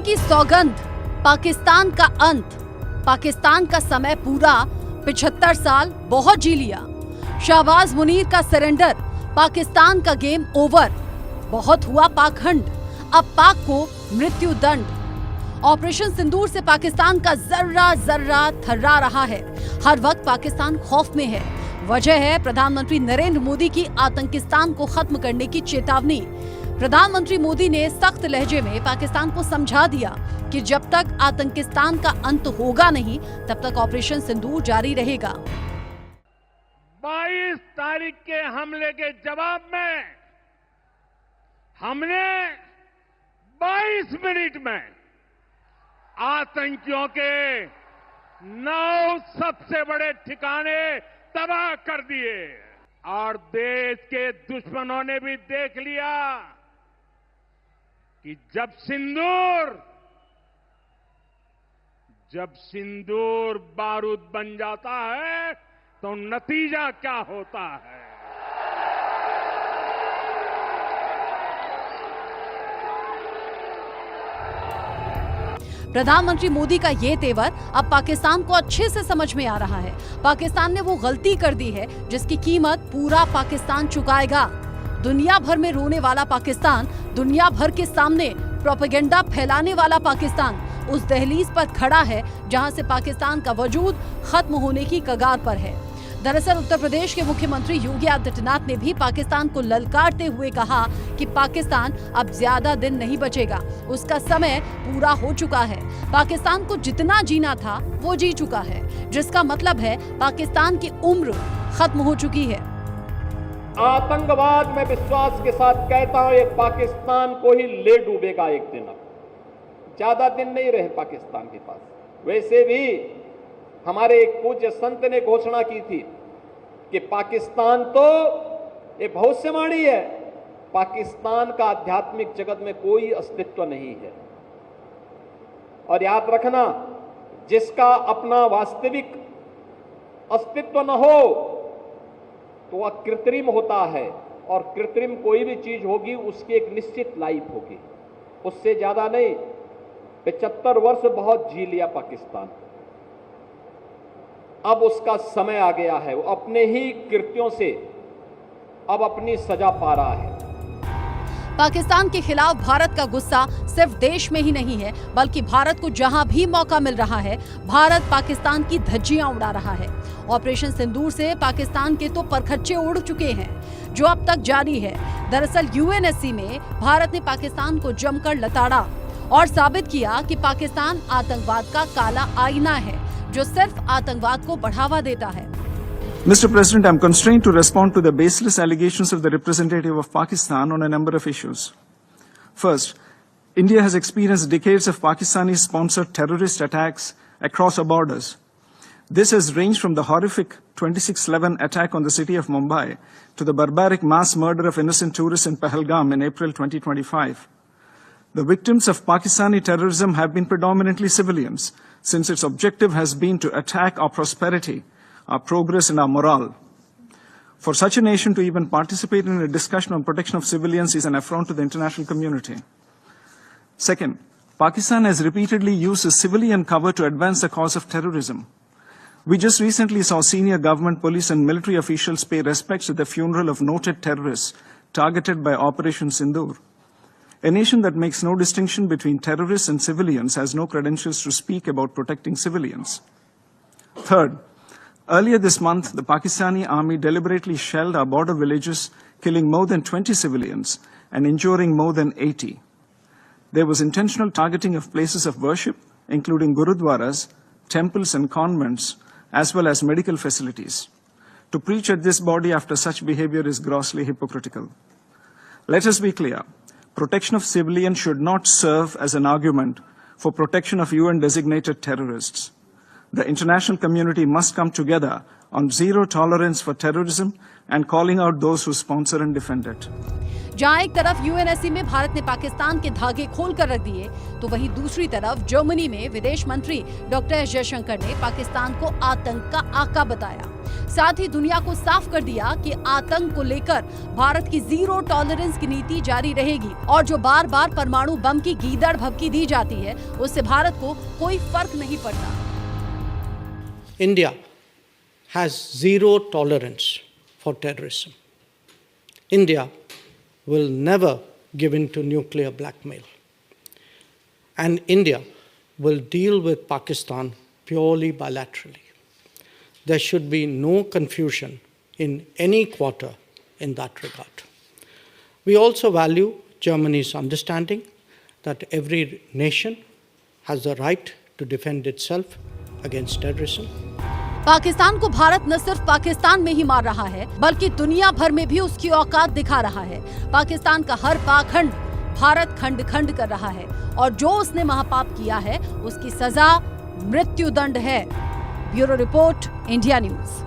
की सौगंध, पाकिस्तान का अंत, पाकिस्तान का समय पूरा, 75 साल बहुत जी लिया। शहबाज मुनीर का सरेंडर, पाकिस्तान का गेम ओवर, बहुत हुआ पाखंड, अब पाक को मृत्यु दंड। ऑपरेशन सिंदूर से पाकिस्तान का जर्रा जर्रा थर्रा रहा है। हर वक्त पाकिस्तान खौफ में है। वजह है प्रधानमंत्री नरेंद्र मोदी की आतंकिस्तान को खत्म करने की चेतावनी। प्रधानमंत्री मोदी ने सख्त लहजे में पाकिस्तान को समझा दिया कि जब तक आतंकिस्तान का अंत होगा नहीं, तब तक ऑपरेशन सिंदूर जारी रहेगा। 22 तारीख के हमले के जवाब में हमने 22 मिनट में आतंकियों के 9 सबसे बड़े ठिकाने तबाह कर दिए और देश के दुश्मनों ने भी देख लिया कि जब सिंदूर बारूद बन जाता है तो नतीजा क्या होता है। प्रधानमंत्री मोदी का ये तेवर अब पाकिस्तान को अच्छे से समझ में आ रहा है। पाकिस्तान ने वो गलती कर दी है जिसकी कीमत पूरा पाकिस्तान चुकाएगा। दुनिया भर में रोने वाला पाकिस्तान, दुनिया भर के सामने प्रोपेगेंडा फैलाने वाला पाकिस्तान उस दहलीज पर खड़ा है जहां से पाकिस्तान का वजूद खत्म होने की कगार पर है। दरअसल उत्तर प्रदेश के मुख्यमंत्री योगी आदित्यनाथ ने भी पाकिस्तान को ललकारते हुए कहा कि पाकिस्तान अब ज्यादा दिन नहीं बचेगा, उसका समय पूरा हो चुका है। पाकिस्तान को जितना जीना था वो जी चुका है, जिसका मतलब है पाकिस्तान की उम्र खत्म हो चुकी है। आतंकवाद में विश्वास के साथ कहता हूं, ये पाकिस्तान को ही ले डूबेगा एक दिन। अब ज्यादा दिन नहीं रहे पाकिस्तान के पास। वैसे भी हमारे एक पूज्य संत ने घोषणा की थी कि पाकिस्तान तो ये भविष्यवाणी है, पाकिस्तान का आध्यात्मिक जगत में कोई अस्तित्व नहीं है। और याद रखना, जिसका अपना वास्तविक अस्तित्व न हो तो वह कृत्रिम होता है, और कृत्रिम कोई भी चीज होगी उसकी एक निश्चित लाइफ होगी, उससे ज्यादा नहीं। 75 वर्ष बहुत जी लिया पाकिस्तान, अब उसका समय आ गया है। वो अपने ही कृत्यों से अब अपनी सजा पा रहा है। पाकिस्तान के खिलाफ भारत का गुस्सा सिर्फ देश में ही नहीं है, बल्कि भारत को जहां भी मौका मिल रहा है, भारत पाकिस्तान की धज्जियां उड़ा रहा है। ऑपरेशन सिंदूर से पाकिस्तान के तो परखच्चे उड़ चुके हैं, जो अब तक जारी है। दरअसल यूएनएससी में भारत ने पाकिस्तान को जमकर लताड़ा और साबित किया कि पाकिस्तान आतंकवाद का काला आईना है, जो सिर्फ आतंकवाद को बढ़ावा देता है। Mr. President, I am constrained to respond to the baseless allegations of the representative of Pakistan on a number of issues. First, India has experienced decades of Pakistani-sponsored terrorist attacks across our borders. This has ranged from the horrific 26/11 attack on the city of Mumbai to the barbaric mass murder of innocent tourists in Pahalgam in April 2025. The victims of Pakistani terrorism have been predominantly civilians, since its objective has been to attack our prosperity, our progress and our morale. For such a nation to even participate in a discussion on protection of civilians is an affront to the international community. Second, Pakistan has repeatedly used a civilian cover to advance the cause of terrorism. We just recently saw senior government, police and military officials pay respects at the funeral of noted terrorists targeted by Operation Sindoor. A nation that makes no distinction between terrorists and civilians has no credentials to speak about protecting civilians. Third, earlier this month, the Pakistani army deliberately shelled our border villages, killing more than 20 civilians and injuring more than 80. There was intentional targeting of places of worship, including gurudwaras, temples and convents, as well as medical facilities. To preach at this body after such behavior is grossly hypocritical. Let us be clear. Protection of civilians should not serve as an argument for protection of UN-designated terrorists. The international community must come together on zero tolerance for terrorism and calling out those who sponsor and defend it. जहां एक तरफ UNSC में भारत ने पाकिस्तान के धागे खोल कर रख दिए, तो वहीं दूसरी तरफ जर्मनी में विदेश मंत्री डॉक्टर एस जयशंकर ने पाकिस्तान को आतंक का आका बताया। साथ ही दुनिया को साफ कर दिया कि आतंक को लेकर भारत की जीरो टॉलरेंस की नीति जारी रहेगी और जो बार बार परमाणु बम की गीदड़ भभकी दी जाती है उससे भारत को कोई फर्क नहीं पड़ता। India has zero tolerance for terrorism. India will never give in to nuclear blackmail. And India will deal with Pakistan purely bilaterally. There should be no confusion in any quarter in that regard. We also value Germany's understanding that every nation has the right to defend itself against terrorism. Pakistan को भारत न सिर्फ पाकिस्तान में ही मार रहा है बल्कि दुनिया भर में भी उसकी औकात दिखा रहा है। पाकिस्तान का हर पाखंड भारत खंड खंड कर रहा है और जो उसने महापाप किया है उसकी सजा मृत्युदंड है। Bureau report, India news.